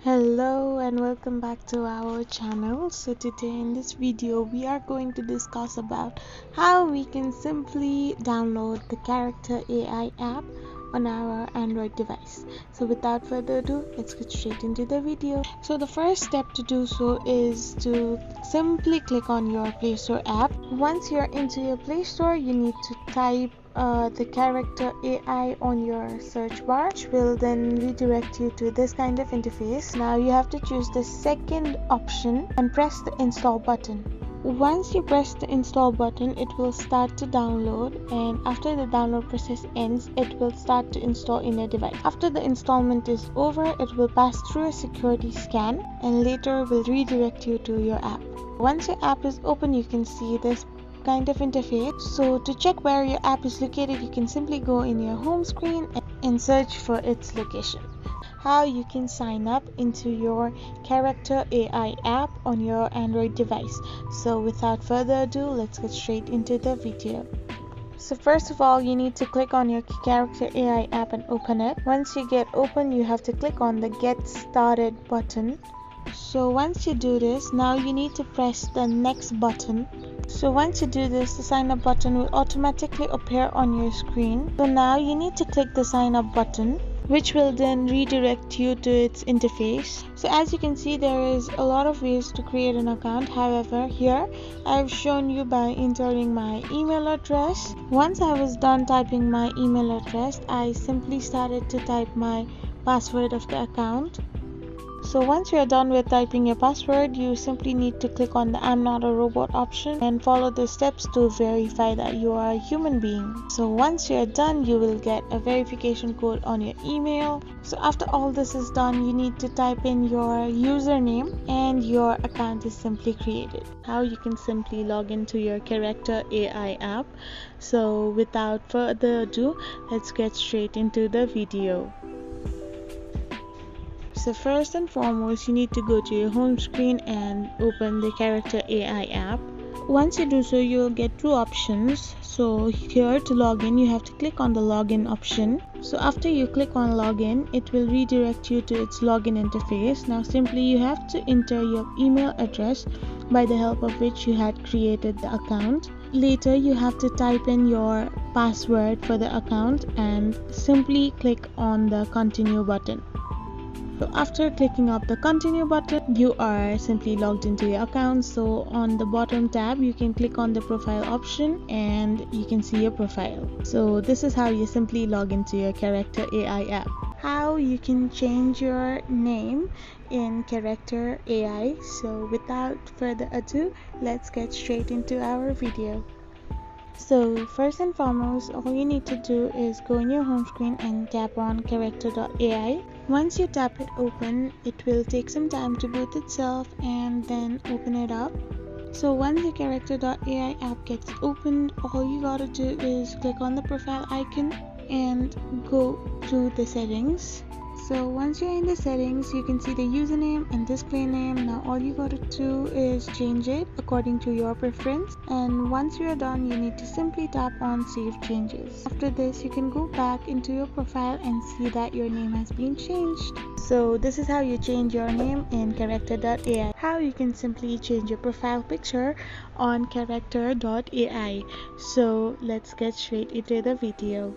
Hello and welcome back to our channel. So today in this video we are going to discuss about how we can simply download the Character AI app on our Android device. So without further ado, let's get straight into the video. So the first step to do so is to simply click on your Play Store app. Once you're into your Play Store, you need to type the Character AI on your search bar, which will then redirect you to this kind of interface. Now you have to choose the second option and press the install button. Once you press the install button, it will start to download, and after the download process ends, it will start to install in your device. After the installment is over, it will pass through a security scan and later will redirect you to your app. Once your app is open, you can see this kind of interface. So to check where your app is located, you can simply go in your home screen and search for its location. How you can sign up into your Character AI app on your Android device. So without further ado, let's get straight into the video. So first of all, you need to click on your Character AI app and open it. Once you get open, you have to click on the Get Started button. So once you do this, now you need to press the next button. So once you do this, the sign up button will automatically appear on your screen. So now you need to click the sign up button, which will then redirect you to its interface. So as you can see, there is a lot of ways to create an account. However, here I've shown you by entering my email address. Once I was done typing my email address, I simply started to type my password of the account. So once you're done with typing your password, you simply need to click on the I'm not a robot option and follow the steps to verify that you are a human being. So once you're done, you will get a verification code on your email. So after all this is done, you need to type in your username and your account is simply created. How you can simply log into your Character AI app. So without further ado, let's get straight into the video. So first and foremost, you need to go to your home screen and open the Character AI app. Once you do so, you'll get two options. So here to log in, you have to click on the login option. So after you click on login, it will redirect you to its login interface. Now simply you have to enter your email address by the help of which you had created the account. Later you have to type in your password for the account and simply click on the continue button. So after clicking up the continue button, you are simply logged into your account. So on the bottom tab, you can click on the profile option and you can see your profile. So this is how you simply log into your Character AI app. How you can change your name in Character AI. So without further ado, let's get straight into our video. So first and foremost, all you need to do is go in your home screen and tap on character.ai. Once you tap it open, it will take some time to boot itself and then open it up. So once the Character.ai app gets opened, all you gotta do is click on the profile icon and go to the settings. So once you're in the settings, you can see the username and display name. Now all you gotta do is change it according to your preference, and once you're done, you need to simply tap on save changes. After this, you can go back into your profile and see that your name has been changed. So this is how you change your name in Character.ai. How you can simply change your profile picture on Character.ai. So let's get straight into the video.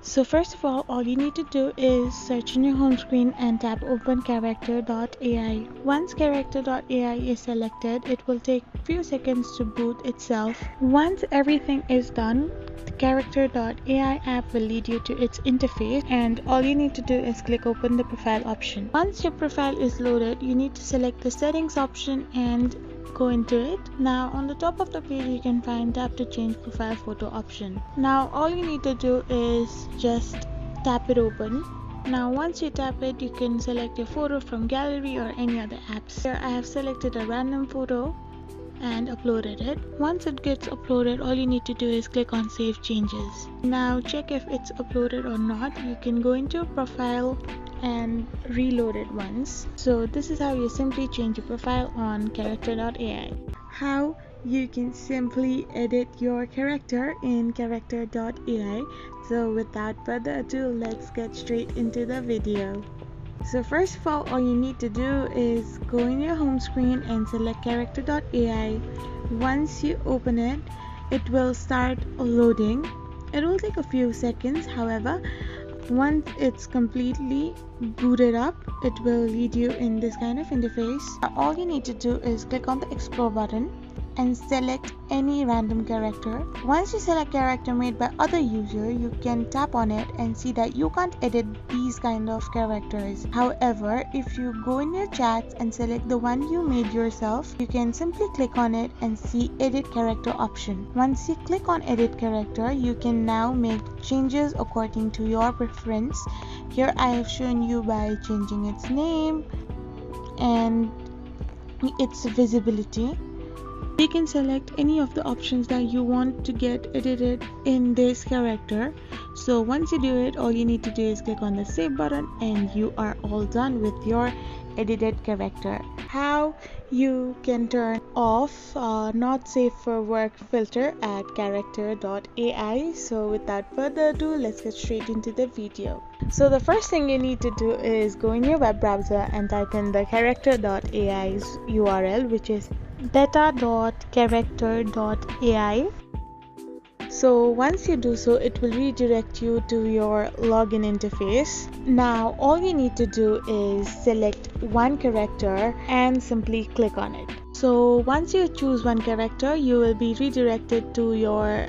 So first of all you need to do is search in your home screen and tap open Character.ai. Once Character.ai is selected, it will take a few seconds to boot itself. Once everything is done, the Character.ai app will lead you to its interface, and all you need to do is click open the profile option. Once your profile is loaded, you need to select the settings option and go into it. Now on the top of the page, you can find tap to change profile photo option. Now all you need to do is just tap it open. Now once you tap it, you can select your photo from gallery or any other apps. Here I have selected a random photo and uploaded it. Once it gets uploaded, all you need to do is click on save changes. Now check if it's uploaded or not. You can go into your profile and reload it once. So this is how you simply change your profile on Character.ai. How you can simply edit your character in Character.ai. So without further ado, let's get straight into the video. So first of all you need to do is go in your home screen and select character.ai. Once you open it, it will start loading. It will take a few seconds. However, once it's completely booted up, it will lead you in this kind of interface. All you need to do is click on the explore button and select any random character. Once you select character made by other user, you can tap on it and see that you can't edit these kind of characters. However, if you go in your chats and select the one you made yourself, you can simply click on it and see edit character option. Once you click on edit character, you can now make changes according to your preference. Here I have shown you by changing its name and its visibility. You can select any of the options that you want to get edited in this character. So once you do it, all you need to do is click on the save button and you are all done with your edited character. How you can turn off not safe for work filter at character.ai. So without further ado, let's get straight into the video. So the first thing you need to do is go in your web browser and type in the character.ai's URL, which is beta.character.ai. So once you do so, it will redirect you to your login interface. Now all you need to do is select one character and simply click on it. So once you choose one character, you will be redirected to your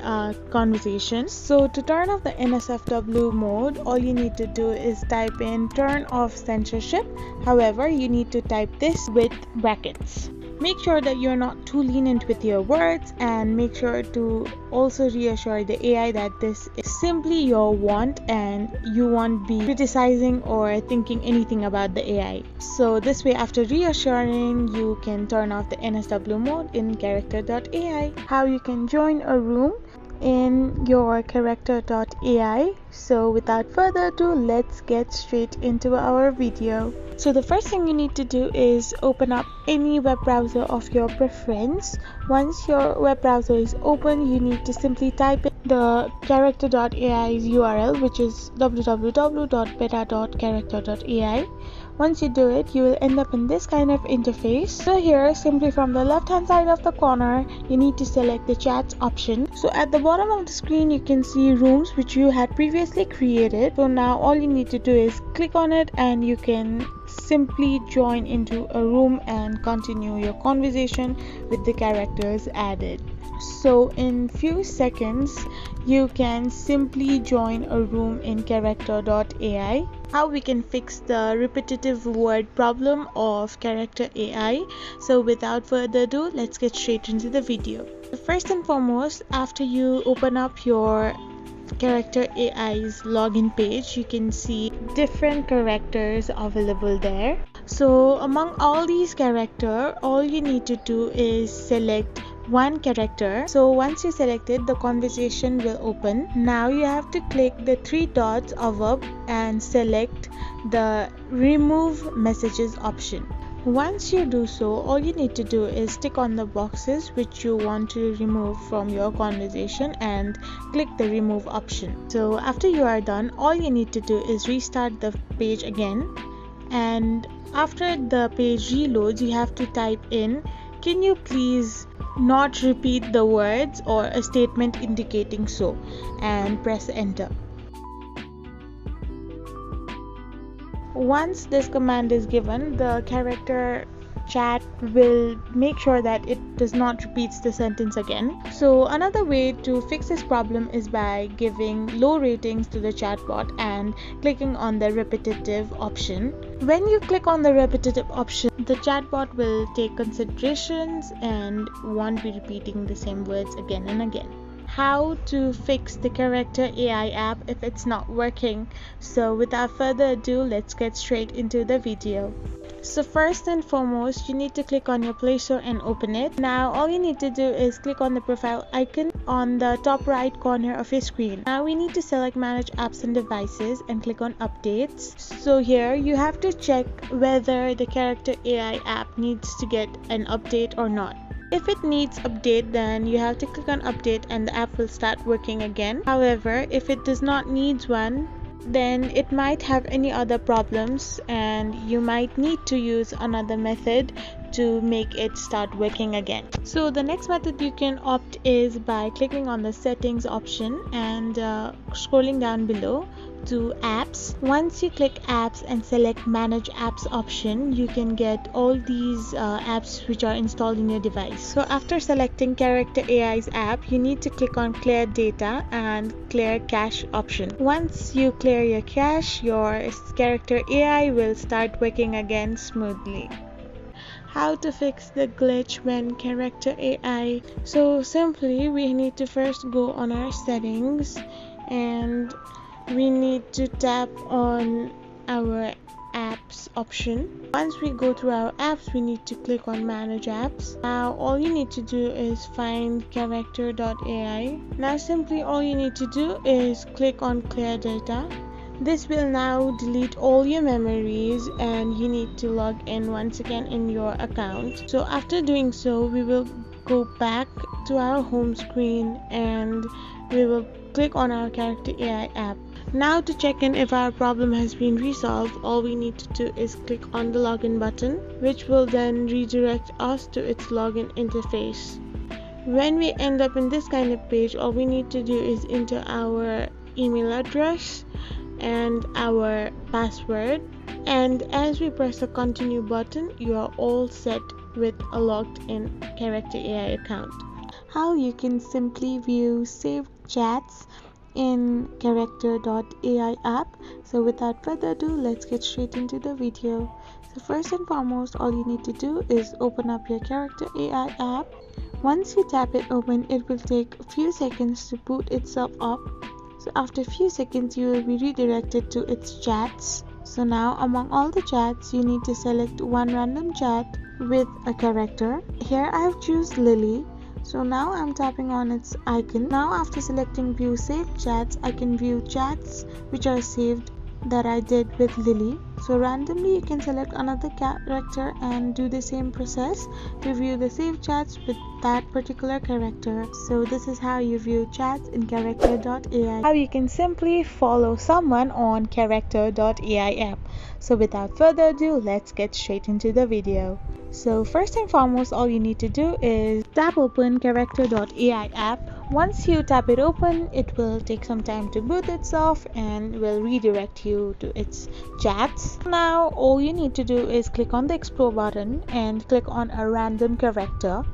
conversation. So to turn off the NSFW mode, all you need to do is type in turn off censorship. However, you need to type this with brackets. Make sure that you're not too lenient with your words, and make sure to also reassure the AI that this is simply your want and you won't be criticizing or thinking anything about the AI. So this way, after reassuring, you can turn off the NSW mode in character.ai. How you can join a room in your character.ai. So without further ado, let's get straight into our video. So the first thing you need to do is open up any web browser of your preference. Once your web browser is open, you need to simply type in the character.ai's URL, which is www.beta.character.ai. Once you do it, you will end up in this kind of interface. So here, simply from the left hand side of the corner, you need to select the chats option. So at the bottom of the screen, you can see rooms which you had previously created. So now all you need to do is click on it and you can simply join into a room and continue your conversation with the characters added. So in few seconds, you can simply join a room in character.ai. How we can fix the repetitive word problem of character AI. So without further ado, let's get straight into the video. First and foremost, after you open up your character AI's login page, you can see different characters available there. So among all these characters, all you need to do is select one character. So once you select it, the conversation will open. Now you have to click the three dots above and select the remove messages option. Once you do so, all you need to do is tick on the boxes which you want to remove from your conversation and click the remove option. So after you are done, all you need to do is restart the page again, and after the page reloads, you have to type in, can you please not repeat the words or a statement indicating so, and press enter. Once this command is given, the character chat will make sure that it does not repeat the sentence again. So another way to fix this problem is by giving low ratings to the chatbot and clicking on the repetitive option. When you click on the repetitive option, the chatbot will take considerations and won't be repeating the same words again and again. How to fix the character AI app if it's not working. So without further ado, let's get straight into the video. So first and foremost, you need to click on your Play Store and open it. Now all you need to do is click on the profile icon on the top right corner of your screen. Now we need to select manage apps and devices and click on updates. So here you have to check whether the character AI app needs to get an update or not. If it needs update, then you have to click on update and the app will start working again. However, if it does not need one, then it might have any other problems and you might need to use another method to make it start working again. So the next method you can opt is by clicking on the settings option and scrolling down below to apps. Once you click apps and select manage apps option, you can get all these apps which are installed in your device. So after selecting Character AI's app, you need to click on clear data and clear cache option. Once you clear your cache, your Character AI will start working again smoothly. How to fix the glitch when Character AI? So simply we need to first go on our settings and we need to tap on our apps option. Once we go through our apps, we need to click on manage apps. Now all you need to do is find character.ai. Now simply all you need to do is click on clear data. This will now delete all your memories and you need to log in once again in your account. So after doing so, we will go back to our home screen and we will click on our Character AI app. Now to check in if our problem has been resolved, all we need to do is click on the login button, which will then redirect us to its login interface. When we end up in this kind of page, all we need to do is enter our email address and our password, and as we press the continue button, you are all set with a logged in Character AI account. How you can simply view saved chats in Character.ai app. So without further ado, let's get straight into the video. So first and foremost, all you need to do is open up your Character AI app. Once you tap it open, it will take a few seconds to boot itself up. So after a few seconds, you will be redirected to its chats. So now among all the chats, you need to select one random chat with a character. Here I have chosen Lily. So now I'm tapping on its icon. Now after selecting view saved chats, I can view chats which are saved that I did with Lily. So randomly you can select another character and do the same process to view the saved chats with that particular character. So this is how you view chats in Character.ai. How you can simply follow someone on Character.ai app. So without further ado, let's get straight into the video. So first and foremost, all you need to do is tap open Character.ai app. Once you tap it open, it will take some time to boot itself and will redirect you to its chats. Now all you need to do is click on the explore button and click on a random character.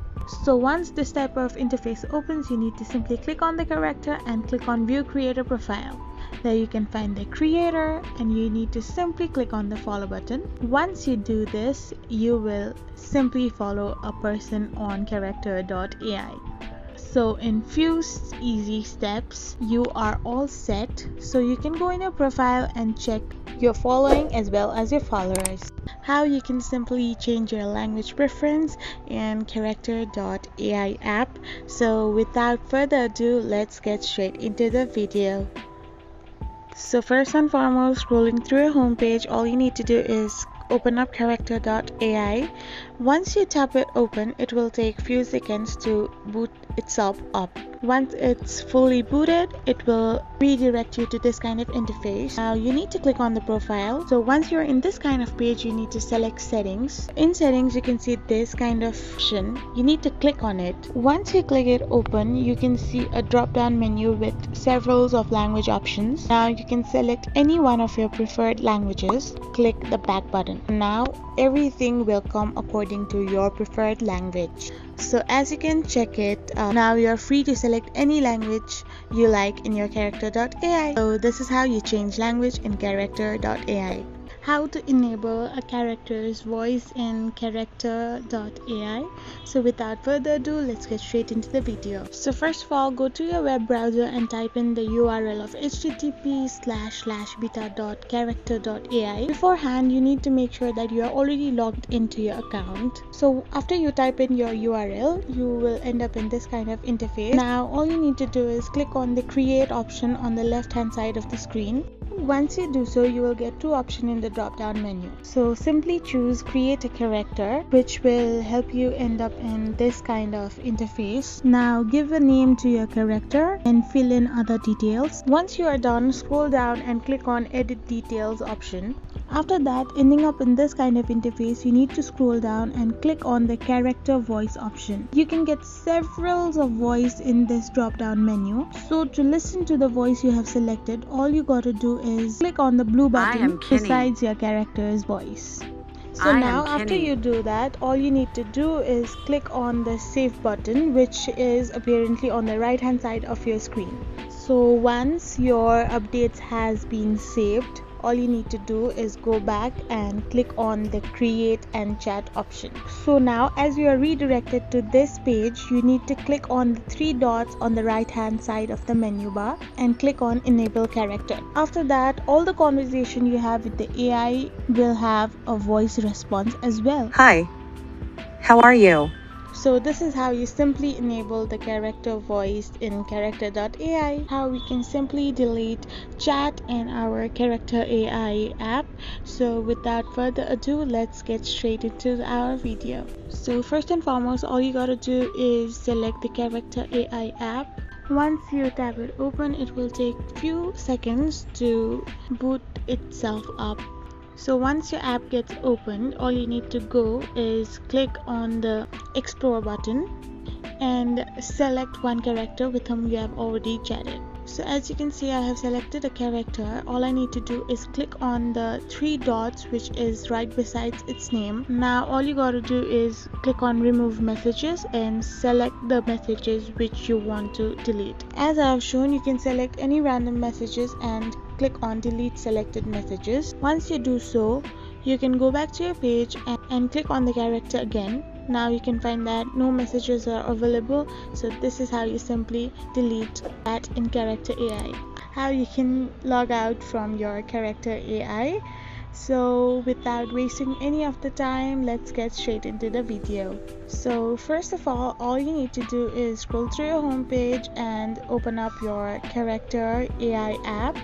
So once this type of interface opens, you need to simply click on the character and click on view creator profile. There you can find the creator and you need to simply click on the follow button. Once you do this, you will simply follow a person on Character.ai. So in few easy steps, you are all set. So you can go in your profile and check your following as well as your followers. How you can simply change your language preference in Character.ai app. So without further ado, let's get straight into the video. So first and foremost, scrolling through your homepage, all you need to do is open up Character.ai. Once you tap it open, it will take few seconds to boot itself up. Once it's fully booted, it will redirect you to this kind of interface. Now you need to click on the profile. So once you're in this kind of page, you need to select settings. In settings, you can see this kind of option. You need to click on it. Once you click it open, you can see a drop down menu with several of language options. Now you can select any one of your preferred languages. Click the back button. Now everything will come according to your preferred language. So as you can check it, now you're free to select any language you like in your Character.ai. So this is how you change language in Character.ai. How to enable a character's voice in Character.ai. So without further ado, let's get straight into the video. So first of all, go to your web browser and type in the URL of http://beta.character.ai. Beforehand, you need to make sure that you are already logged into your account. So after you type in your URL, you will end up in this kind of interface. Now all you need to do is click on the create option on the left hand side of the screen. Once you do so, you will get two options in the drop down menu. So simply choose create a character, which will help you end up in this kind of interface. Now give a name to your character and fill in other details. Once you are done, scroll down and click on edit details option. After that, ending up in this kind of interface, you need to scroll down and click on the character voice option. You can get several of voice in this drop down menu. So to listen to the voice you have selected, all you gotta do is click on the blue button besides your character's voice. So now after you do that, all you need to do is click on the save button, which is apparently on the right hand side of your screen. So once your updates has been saved, all you need to do is go back and click on the create and chat option. So now as you are redirected to this page, you need to click on the three dots on the right hand side of the menu bar and click on enable character. After that, all the conversation you have with the AI will have a voice response as well. Hi, how are you? So this is how you simply enable the character voice in character.ai, how we can simply delete chat in our character AI app. So without further ado, let's get straight into our video. So first and foremost, all you gotta do is select the character AI app. Once you tap it open, it will take few seconds to boot itself up. So once your app gets opened, all you need to go is click on the explore button and select one character with whom you have already chatted. So as you can see, I have selected a character. All I need to do is click on the three dots which is right besides its name. Now all you gotta do is click on remove messages and select the messages which you want to delete. As I have shown, you can select any random messages and click on delete selected messages. Once you do so, you can go back to your page and click on the character again. Now you can find that no messages are available. So this is how you simply delete that in character AI. How you can log out from your character AI. So without wasting any of the time, let's get straight into the video. So first of all you need to do is scroll through your home page and open up your character AI app.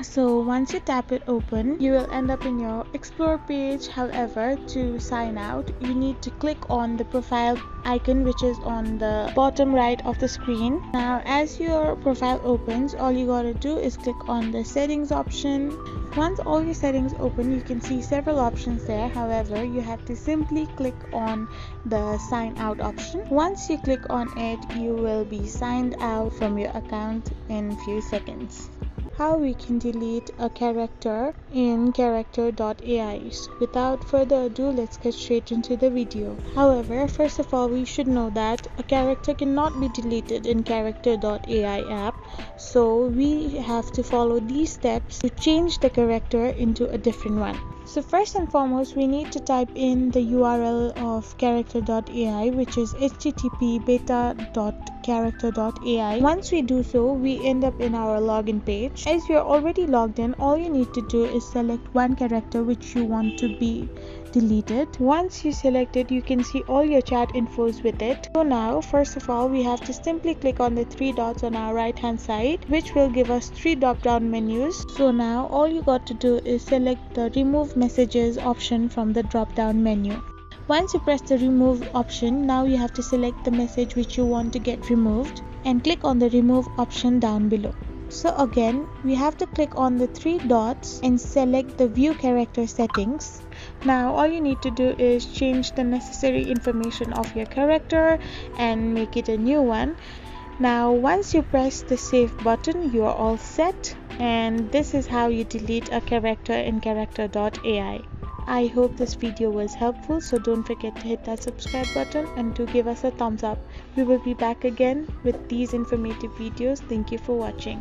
So once you tap it open, you will end up in your explore page. However, to sign out, you need to click on the profile icon which is on the bottom right of the screen. Now as your profile opens, all you gotta do is click on the settings option. Once all your settings open, you can see several options there. However, you have to simply click on the sign out option. Once you click on it, you will be signed out from your account in few seconds. How we can delete a character in character.ai. Without further ado, let's get straight into the video. However, first of all, we should know that a character cannot be deleted in character.ai app. So we have to follow these steps to change the character into a different one. So first and foremost, we need to type in the URL of character.ai, which is http://beta.character.ai. Once we do so, we end up in our login page. As you are already logged in, all you need to do is select one character which you want to be deleted. Once you select it, you can see all your chat infos with it. So now first of all, we have to simply click on the three dots on our right hand side, which will give us three drop down menus. So now all you got to do is select the remove messages option from the drop down menu. Once you press the remove option, now you have to select the message which you want to get removed and click on the remove option down below. So again, we have to click on the three dots and select the view character settings. Now all you need to do is change the necessary information of your character and make it a new one. Now once you press the save button, you are all set, and this is how you delete a character in character.ai. I hope this video was helpful, so don't forget to hit that subscribe button and to give us a thumbs up. We will be back again with these informative videos. Thank you for watching.